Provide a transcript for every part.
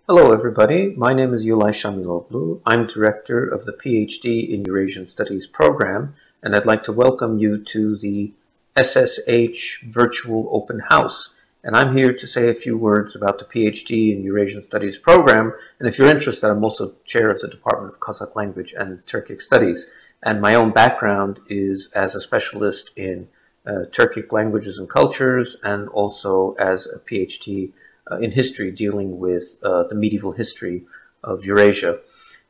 Hello everybody, my name is Yulay Shamiloglu. I'm Director of the PhD in Eurasian Studies program, and I'd like to welcome you to the SSH Virtual Open House. And I'm here to say a few words about the PhD in Eurasian Studies program, and if you're interested, I'm also Chair of the Department of Kazakh Language and Turkic Studies. And my own background is as a specialist in Turkic languages and cultures, and also as a PhD in history dealing with the medieval history of Eurasia.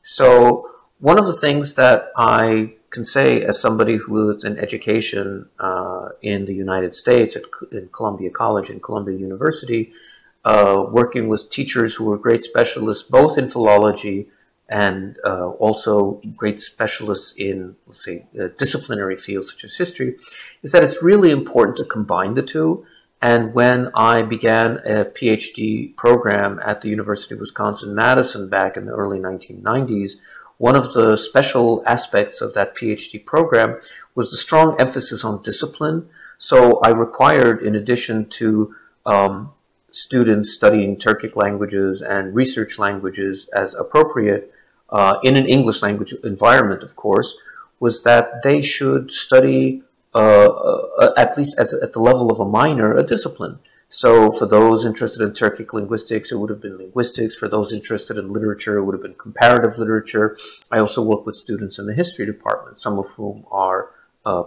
So one of the things that I can say as somebody with an education in the United States in Columbia College and Columbia University, working with teachers who were great specialists both in philology and also great specialists in, let's say, disciplinary fields such as history, is that it's really important to combine the two. And when I began a PhD program at the University of Wisconsin-Madison back in the early 1990s, one of the special aspects of that PhD program was the strong emphasis on discipline. So I required, in addition to students studying Turkic languages and research languages as appropriate in an English language environment, of course, was that they should study at least at the level of a minor, a discipline. So for those interested in Turkic linguistics, it would have been linguistics. For those interested in literature, it would have been comparative literature. I also work with students in the history department, some of whom are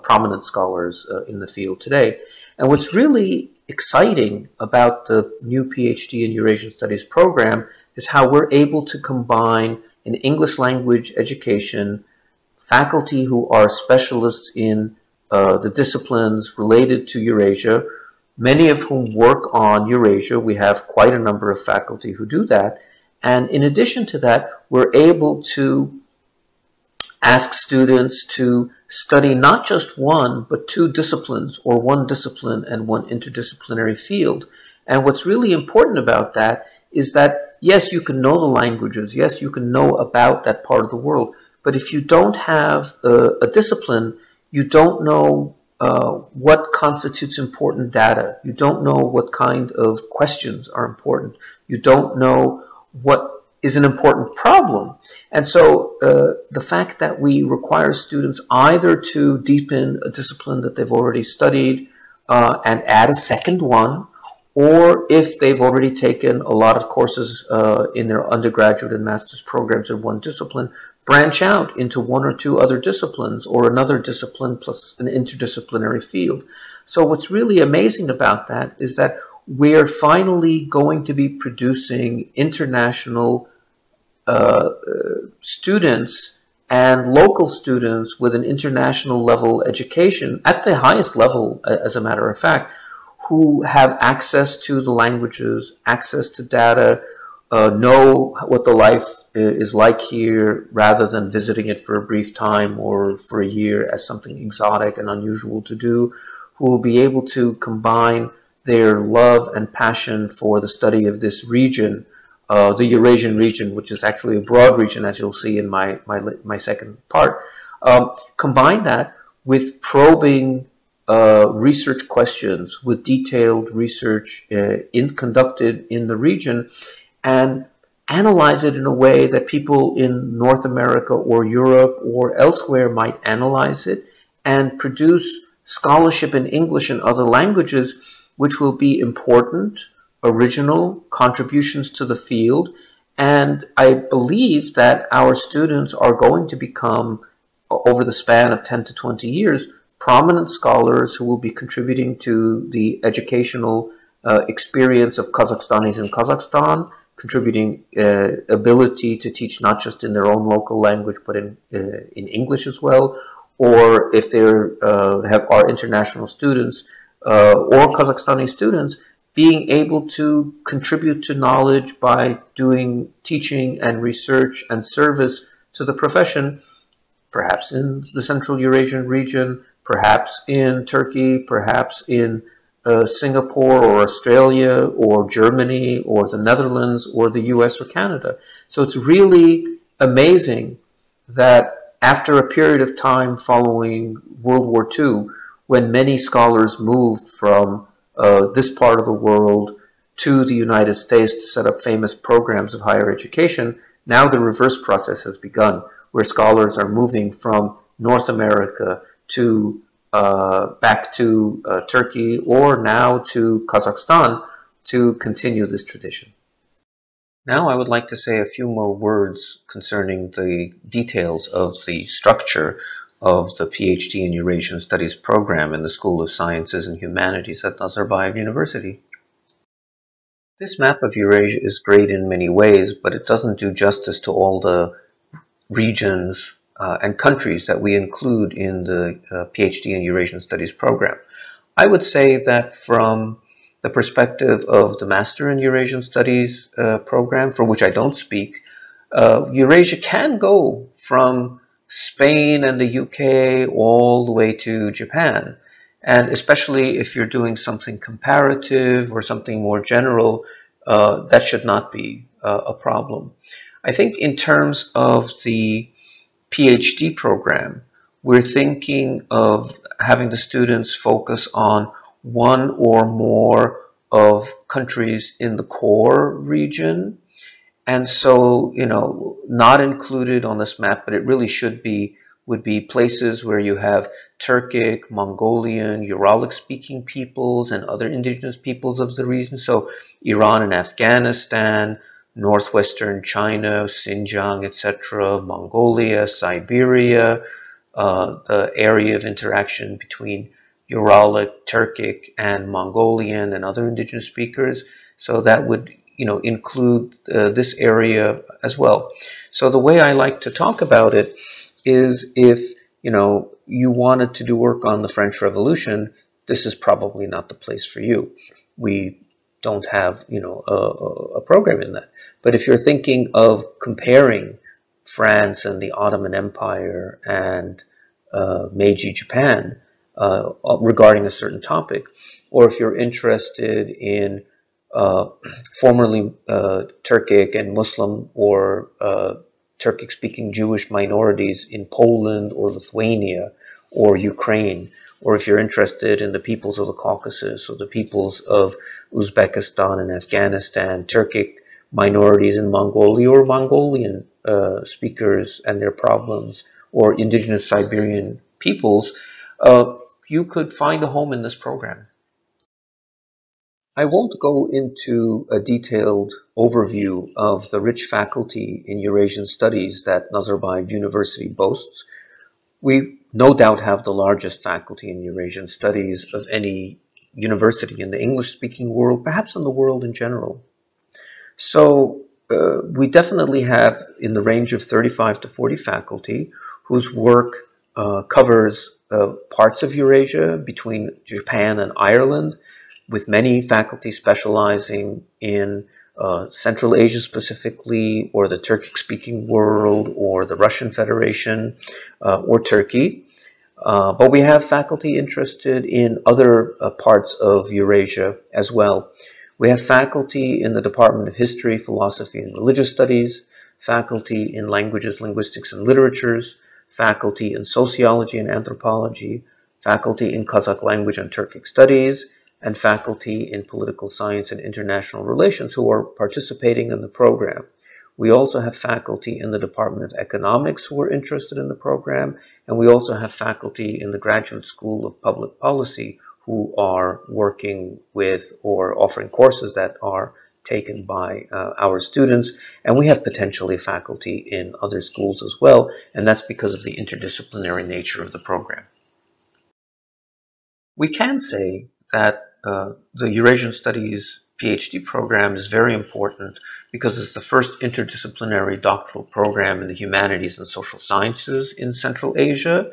prominent scholars in the field today. And what's really exciting about the new PhD in Eurasian Studies program is how we're able to combine an English language education, faculty who are specialists in the disciplines related to Eurasia, many of whom work on Eurasia. We have quite a number of faculty who do that. And in addition to that, we're able to ask students to study not just one, but two disciplines, or one discipline and one interdisciplinary field. And what's really important about that is that, yes, you can know the languages, yes, you can know about that part of the world, but if you don't have a discipline, you don't know what constitutes important data. You don't know what kind of questions are important. You don't know what is an important problem. And so the fact that we require students either to deepen a discipline that they've already studied and add a second one, or if they've already taken a lot of courses in their undergraduate and master's programs in one discipline, branch out into one or two other disciplines or another discipline plus an interdisciplinary field. So what's really amazing about that is that we're finally going to be producing international students and local students with an international level education at the highest level, as a matter of fact, who have access to the languages, access to data, know what the life is like here rather than visiting it for a brief time or for a year as something exotic and unusual to do, who will be able to combine their love and passion for the study of this region, the Eurasian region, which is actually a broad region, as you'll see in my second part, combine that with probing research questions, with detailed research conducted in the region, and analyze it in a way that people in North America or Europe or elsewhere might analyze it, and produce scholarship in English and other languages which will be important, original contributions to the field. And I believe that our students are going to become, over the span of 10 to 20 years, prominent scholars who will be contributing to the educational experience of Kazakhstanis in Kazakhstan, contributing ability to teach not just in their own local language, but in English as well, or if they are international students or Kazakhstani students, being able to contribute to knowledge by doing teaching and research and service to the profession, perhaps in the Central Eurasian region, perhaps in Turkey, perhaps in Singapore or Australia or Germany or the Netherlands or the US or Canada. So it's really amazing that after a period of time following World War II, when many scholars moved from this part of the world to the United States to set up famous programs of higher education, now the reverse process has begun, where scholars are moving from North America to back to Turkey or now to Kazakhstan to continue this tradition. Now I would like to say a few more words concerning the details of the structure of the PhD in Eurasian Studies program in the School of Sciences and Humanities at Nazarbayev University. This map of Eurasia is great in many ways, but it doesn't do justice to all the regions and countries that we include in the PhD in Eurasian Studies program. I would say that from the perspective of the Master in Eurasian Studies program, for which I don't speak, Eurasia can go from Spain and the UK all the way to Japan. And especially if you're doing something comparative or something more general, that should not be a problem. I think in terms of the PhD program, we're thinking of having the students focus on one or more of countries in the core region. And so, not included on this map, but it really would be places where you have Turkic, Mongolian, Uralic speaking peoples and other indigenous peoples of the region. So Iran and Afghanistan, northwestern China, Xinjiang, etc., Mongolia, Siberia, the area of interaction between Uralic, Turkic, and Mongolian and other indigenous speakers. So that would, include this area as well. So the way I like to talk about it is if, you wanted to do work on the French Revolution, this is probably not the place for you. We don't have, a program in that. But if you're thinking of comparing France and the Ottoman Empire and Meiji Japan regarding a certain topic, or if you're interested in formerly Turkic and Muslim or Turkic-speaking Jewish minorities in Poland or Lithuania or Ukraine, or if you're interested in the peoples of the Caucasus or the peoples of Uzbekistan and Afghanistan, Turkic minorities in Mongolia or Mongolian speakers and their problems, or indigenous Siberian peoples, you could find a home in this program. I won't go into a detailed overview of the rich faculty in Eurasian Studies that Nazarbayev University boasts. We no doubt have the largest faculty in Eurasian Studies of any university in the English-speaking world, perhaps in the world in general. So we definitely have in the range of 35 to 40 faculty whose work covers parts of Eurasia between Japan and Ireland, with many faculty specializing in Central Asia specifically, or the Turkic-speaking world, or the Russian Federation, or Turkey. But we have faculty interested in other parts of Eurasia as well. We have faculty in the Department of History, Philosophy, and Religious Studies, faculty in Languages, Linguistics, and Literatures, faculty in Sociology and Anthropology, faculty in Kazakh Language and Turkic Studies, and faculty in Political Science and International Relations who are participating in the program. We also have faculty in the Department of Economics who are interested in the program, and we also have faculty in the Graduate School of Public Policy who are working with or offering courses that are taken by our students, and we have potentially faculty in other schools as well, and that's because of the interdisciplinary nature of the program. We can say that the Eurasian Studies PhD program is very important because it's the first interdisciplinary doctoral program in the humanities and social sciences in Central Asia.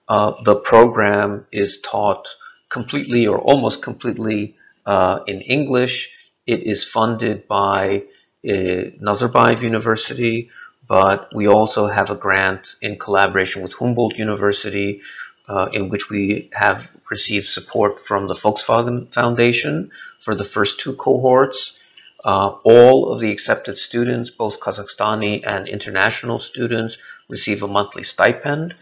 The program is taught completely or almost completely in English. It is funded by Nazarbayev University, but we also have a grant in collaboration with Humboldt University in which we have received support from the Volkswagen Foundation for the first 2 cohorts. All of the accepted students, both Kazakhstani and international students, receive a monthly stipend,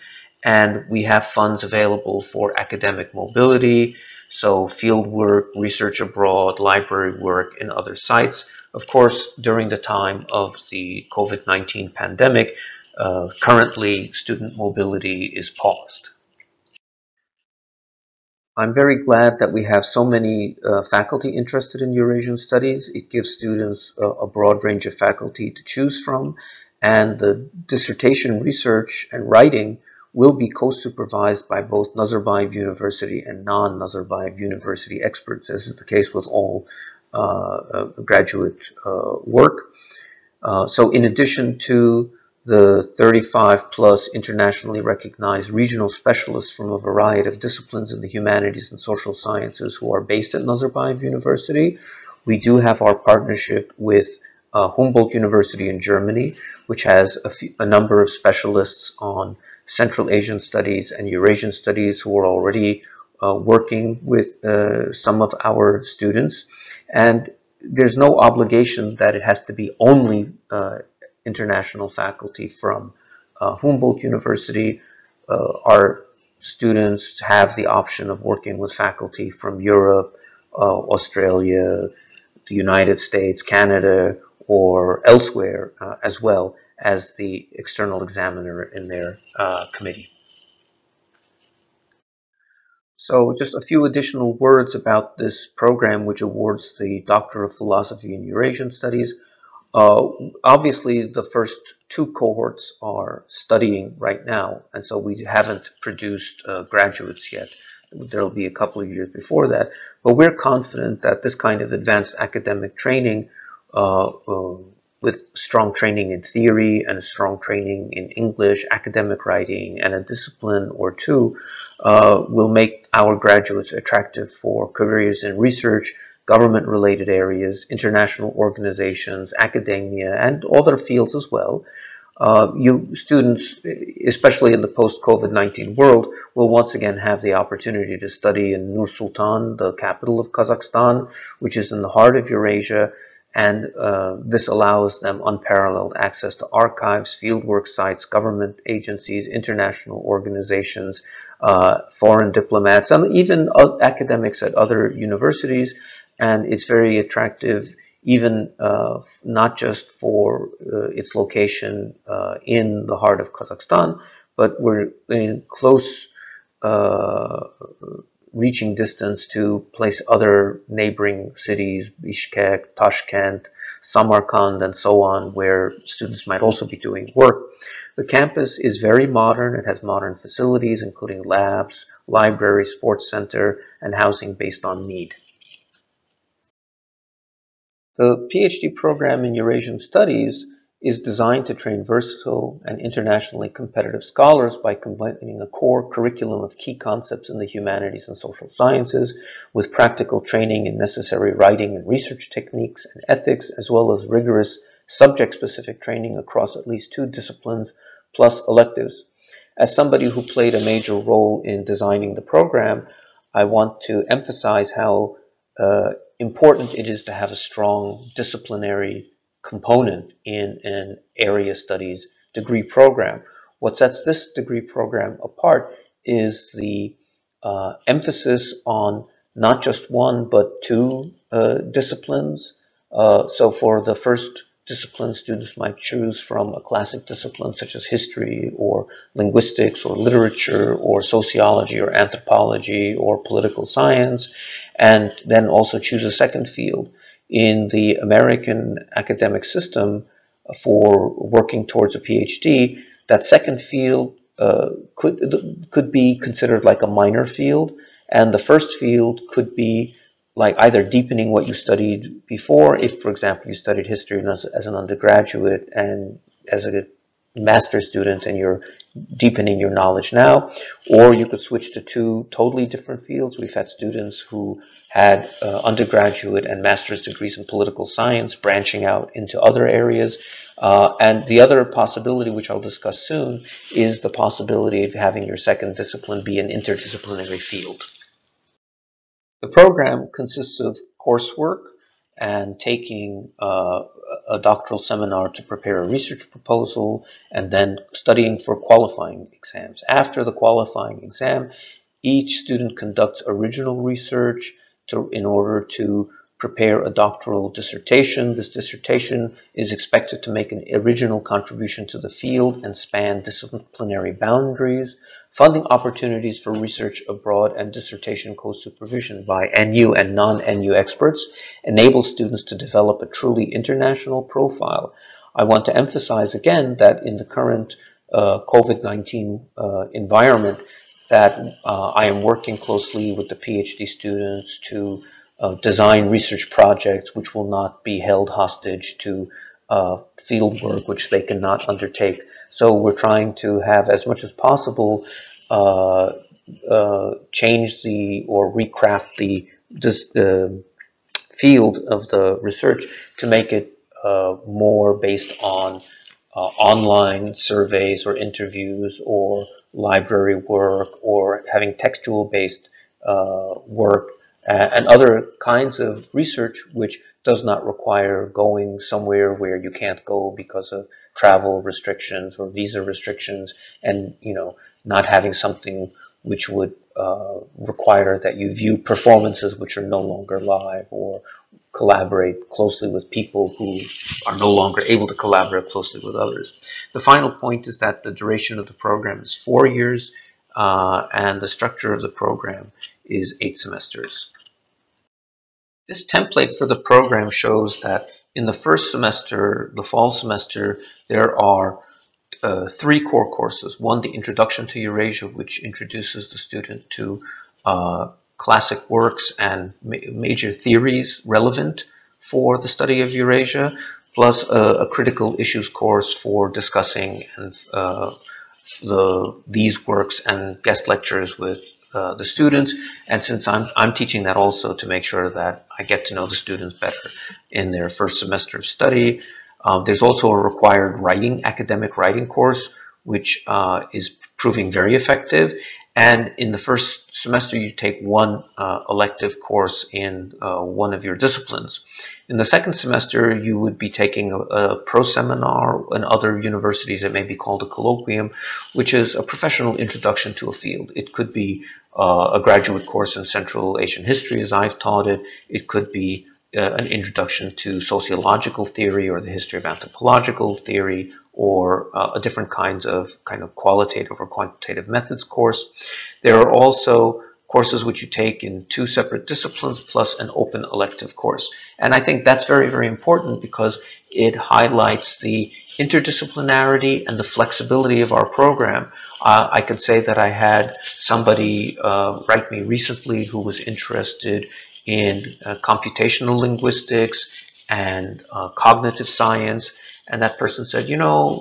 and we have funds available for academic mobility. so field work, research abroad, library work in other sites. Of course, during the time of the COVID-19 pandemic, currently student mobility is paused. I'm very glad that we have so many faculty interested in Eurasian studies. It gives students a broad range of faculty to choose from, and the dissertation research and writing will be co-supervised by both Nazarbayev University and non-Nazarbayev University experts, as is the case with all graduate work. So in addition to the 35 plus internationally recognized regional specialists from a variety of disciplines in the humanities and social sciences who are based at Nazarbayev University, we do have our partnership with Humboldt University in Germany, which has a number of specialists on Central Asian studies and Eurasian studies who are already working with some of our students. And there's no obligation that it has to be only international faculty from Humboldt University. Our students have the option of working with faculty from Europe, Australia, the United States, Canada, or elsewhere, as well as the external examiner in their committee. So just a few additional words about this program, which awards the Doctor of Philosophy in Eurasian Studies. Obviously, the first two cohorts are studying right now, and so we haven't produced graduates yet. There will be a couple of years before that, but we're confident that this kind of advanced academic training, with strong training in theory and a strong training in English, academic writing, and a discipline or two, will make our graduates attractive for careers in research, government-related areas, international organizations, academia, and other fields as well. You students, especially in the post-COVID-19 world, will once again have the opportunity to study in Nur-Sultan, the capital of Kazakhstan, which is in the heart of Eurasia, and this allows them unparalleled access to archives, fieldwork sites, government agencies, international organizations, foreign diplomats, and even academics at other universities. And it's very attractive, even not just for its location in the heart of Kazakhstan, but we're in close reaching distance to place other neighboring cities, Bishkek, Tashkent, Samarkand, and so on, where students might also be doing work. The campus is very modern. It has modern facilities, including labs, library, sports center, and housing based on need. The PhD program in Eurasian Studies is designed to train versatile and internationally competitive scholars by combining a core curriculum of key concepts in the humanities and social sciences with practical training in necessary writing and research techniques and ethics, as well as rigorous subject-specific training across at least 2 disciplines plus electives. As somebody who played a major role in designing the program, I want to emphasize how important it is to have a strong disciplinary component in an area studies degree program. What sets this degree program apart is the emphasis on not just 1 but 2 disciplines. So for the first discipline, students might choose from a classic discipline such as history or linguistics or literature or sociology or anthropology or political science, and then also choose a second field. In the American academic system, for working towards a PhD, that second field could be considered like a minor field, and the first field could be like either deepening what you studied before, if, for example, you studied history as an undergraduate and as a master's student and you're deepening your knowledge now, or you could switch to 2 totally different fields. We've had students who had undergraduate and master's degrees in political science branching out into other areas. And the other possibility, which I'll discuss soon, is the possibility of having your second discipline be an interdisciplinary field. The program consists of coursework and taking a doctoral seminar to prepare a research proposal, and then studying for qualifying exams. After the qualifying exam, Each student conducts original research in order to prepare a doctoral dissertation. This dissertation is expected to make an original contribution to the field and span disciplinary boundaries. Funding opportunities for research abroad and dissertation co-supervision by NU and non-NU experts enable students to develop a truly international profile. I want to emphasize again that in the current COVID-19 environment, that I am working closely with the PhD students to design research projects which will not be held hostage to field work which they cannot undertake. So we're trying to have, as much as possible, change or recraft the field of the research to make it more based on online surveys or interviews or library work or having textual based work and other kinds of research which does not require going somewhere where you can't go because of travel restrictions or visa restrictions, and not having something which would require that you view performances which are no longer live or collaborate closely with people who are no longer able to collaborate closely with others. The final point is that the duration of the program is 4 years and the structure of the program is 8 semesters. This template for the program shows that in the first semester, the fall semester, there are 3 core courses. One, the Introduction to Eurasia, which introduces the student to classic works and major theories relevant for the study of Eurasia, plus a critical issues course for discussing these works and guest lectures with the students. And since I'm teaching that also to make sure that I get to know the students better in their first semester of study. There's also a required academic writing course, which is proving very effective. And in the first semester, you take one elective course in one of your disciplines. In the second semester, you would be taking a pro-seminar. In other universities, it may be called a colloquium, which is a professional introduction to a field. It could be a graduate course in Central Asian history, as I've taught it. It could be an introduction to sociological theory or the history of anthropological theory, or a different kind of qualitative or quantitative methods course. There are also courses which you take in 2 separate disciplines plus an open elective course. And I think that's very, very important because it highlights the interdisciplinarity and the flexibility of our program. I could say that I had somebody write me recently who was interested in computational linguistics and cognitive science. And that person said,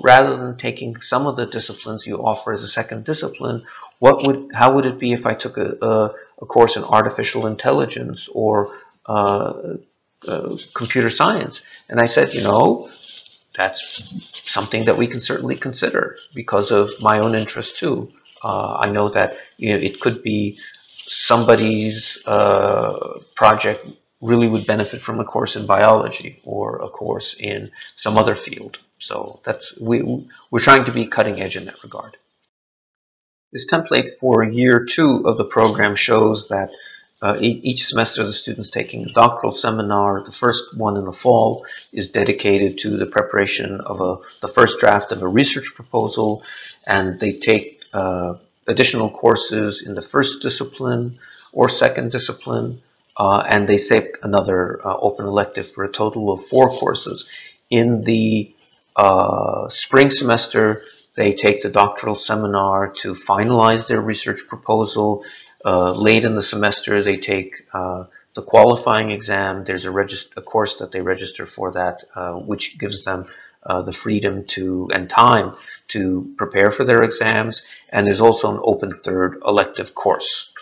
rather than taking some of the disciplines you offer as a second discipline, how would it be if I took a course in artificial intelligence or computer science? And I said, that's something that we can certainly consider because of my own interest too. I know that it could be somebody's project really would benefit from a course in biology or a course in some other field. So we're trying to be cutting edge in that regard. This template for year 2 of the program shows that each semester the student's taking a doctoral seminar. The first one in the fall is dedicated to the preparation of the first draft of a research proposal, and they take additional courses in the first discipline or second discipline, and they take another open elective for a total of 4 courses. In the spring semester, they take the doctoral seminar to finalize their research proposal. Late in the semester, they take the qualifying exam. There's a course that they register for that, which gives them the freedom and time to prepare for their exams. And there's also an open third elective course.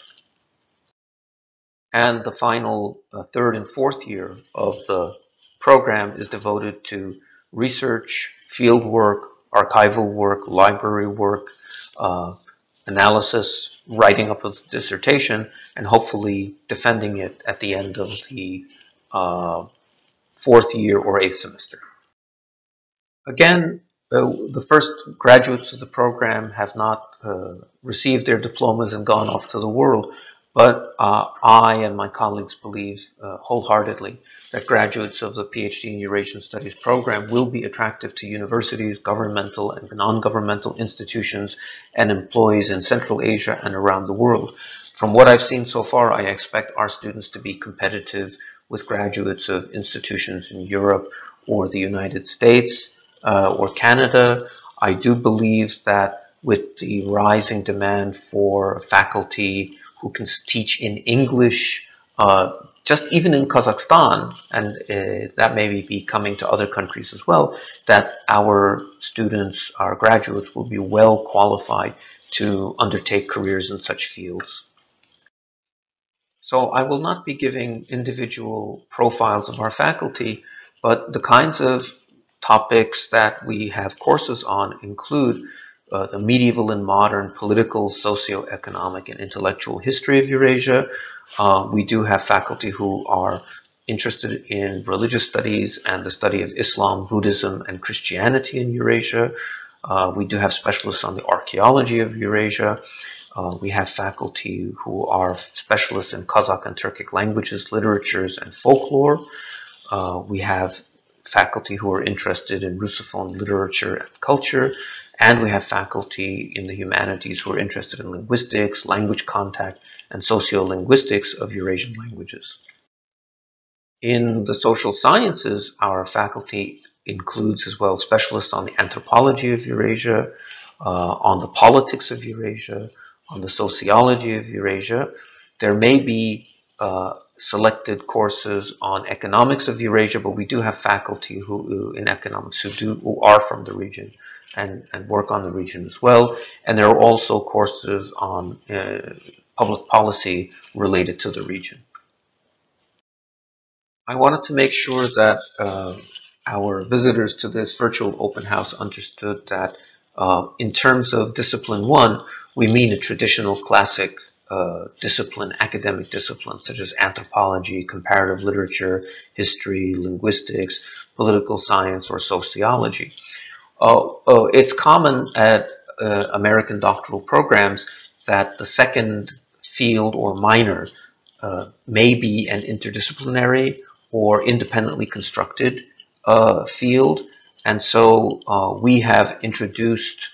And the final 3rd and 4th year of the program is devoted to research, field work, archival work, library work, analysis, writing up a dissertation, and hopefully defending it at the end of the 4th year or 8th semester. Again, The first graduates of the program have not received their diplomas and gone off to the world, but I and my colleagues believe wholeheartedly that graduates of the PhD in Eurasian Studies program will be attractive to universities, governmental and non-governmental institutions, and employees in Central Asia and around the world. From what I've seen so far, I expect our students to be competitive with graduates of institutions in Europe or the United States or Canada. I do believe that with the rising demand for faculty who can teach in English, just even in Kazakhstan, and that may be coming to other countries as well, that our students, our graduates, will be well qualified to undertake careers in such fields. So I will not be giving individual profiles of our faculty, but the kinds of topics that we have courses on include the medieval and modern political, socio-economic, and intellectual history of Eurasia. We do have faculty who are interested in religious studies and the study of Islam, Buddhism, and Christianity in Eurasia. We do have specialists on the archaeology of Eurasia. We have faculty who are specialists in Kazakh and Turkic languages, literatures, and folklore. We have faculty who are interested in Russophone literature and culture, and we have faculty in the humanities who are interested in linguistics, language contact, and sociolinguistics of Eurasian languages. In the social sciences, our faculty includes as well specialists on the anthropology of Eurasia, on the politics of Eurasia, on the sociology of Eurasia. There may be selected courses on economics of Eurasia, but we do have faculty who in economics who are from the region and work on the region as well. And there are also courses on public policy related to the region. I wanted to make sure that our visitors to this virtual open house understood that in terms of discipline 1, we mean a traditional classic discipline, academic discipline, such as anthropology, comparative literature, history, linguistics, political science, or sociology. It's common at American doctoral programs that the second field or minor may be an interdisciplinary or independently constructed field. And so we have introduced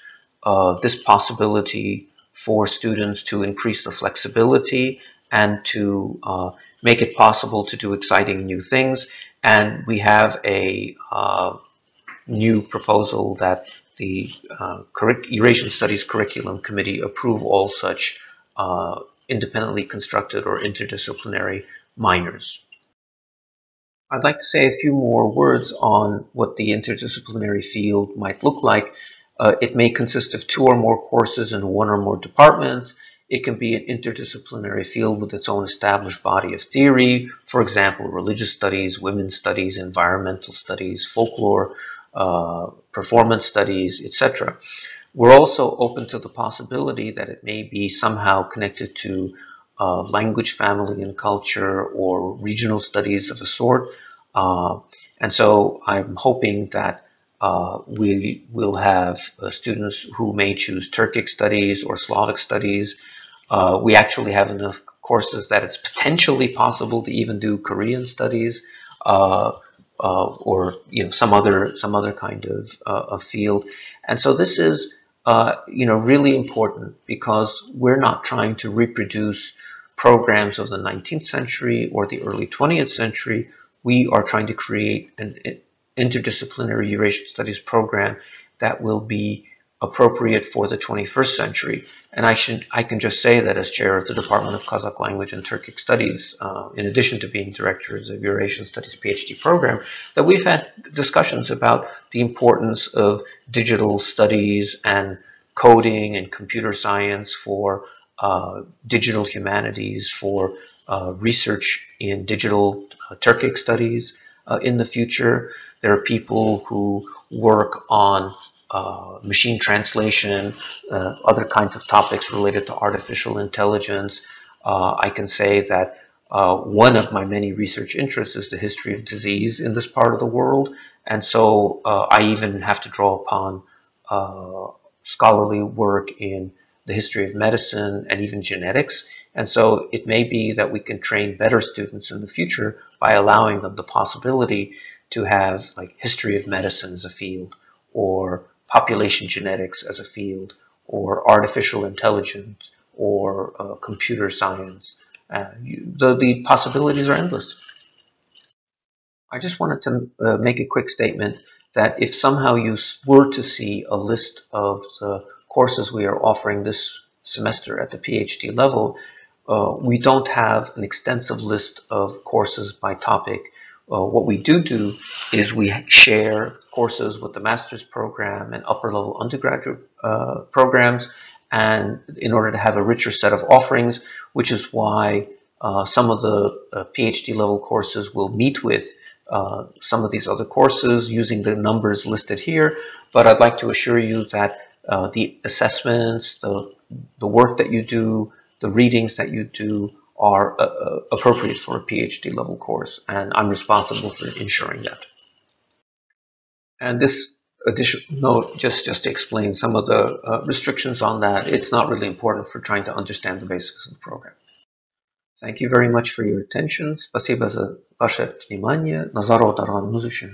this possibility for students to increase the flexibility and to make it possible to do exciting new things. And we have a new proposal that the Eurasian Studies Curriculum Committee approve all such independently constructed or interdisciplinary minors. I'd like to say a few more words on what the interdisciplinary field might look like. It may consist of 2 or more courses in 1 or more departments. It can be an interdisciplinary field with its own established body of theory, for example, religious studies, women's studies, environmental studies, folklore, performance studies, etc. We're also open to the possibility that it may be somehow connected to language, family, and culture, or regional studies of a sort. And so I'm hoping that we will have students who may choose Turkic studies or Slavic studies. We actually have enough courses that it's potentially possible to even do Korean studies or some other kind of field. And so this is really important because we're not trying to reproduce programs of the 19th century or the early 20th century. We are trying to create an interdisciplinary Eurasian Studies program that will be appropriate for the 21st century. And I can just say that as chair of the Department of Kazakh Language and Turkic Studies, in addition to being director of the Eurasian Studies PhD program, that we've had discussions about the importance of digital studies and coding and computer science for digital humanities, for research in digital Turkic studies in the future. There are people who work on machine translation, other kinds of topics related to artificial intelligence. I can say that One of my many research interests is the history of disease in this part of the world, and so I even have to draw upon scholarly work in the history of medicine and even genetics. And so it may be that we can train better students in the future by allowing them the possibility to have like history of medicine as a field, or population genetics as a field, or artificial intelligence, or computer science. The possibilities are endless. I just wanted to make a quick statement that if somehow you were to see a list of the courses we are offering this semester at the PhD level, we don't have an extensive list of courses by topic. What we do is we share courses with the master's program and upper level undergraduate programs, and in order to have a richer set of offerings, which is why some of the PhD level courses will meet with some of these other courses using the numbers listed here. But I'd like to assure you that the assessments, the work that you do, the readings that you do are appropriate for a PhD level course, and I'm responsible for ensuring that. And this additional note, just to explain some of the restrictions on that, it's not really important for trying to understand the basics of the program. Thank you very much for your attention. Спасибо за ваше внимание. На здоровье рано будущем.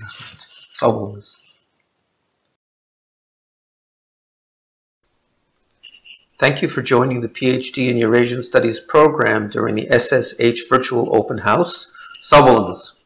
Thank you for joining the PhD in Eurasian Studies program during the SSH Virtual Open House. Sağ olunuz.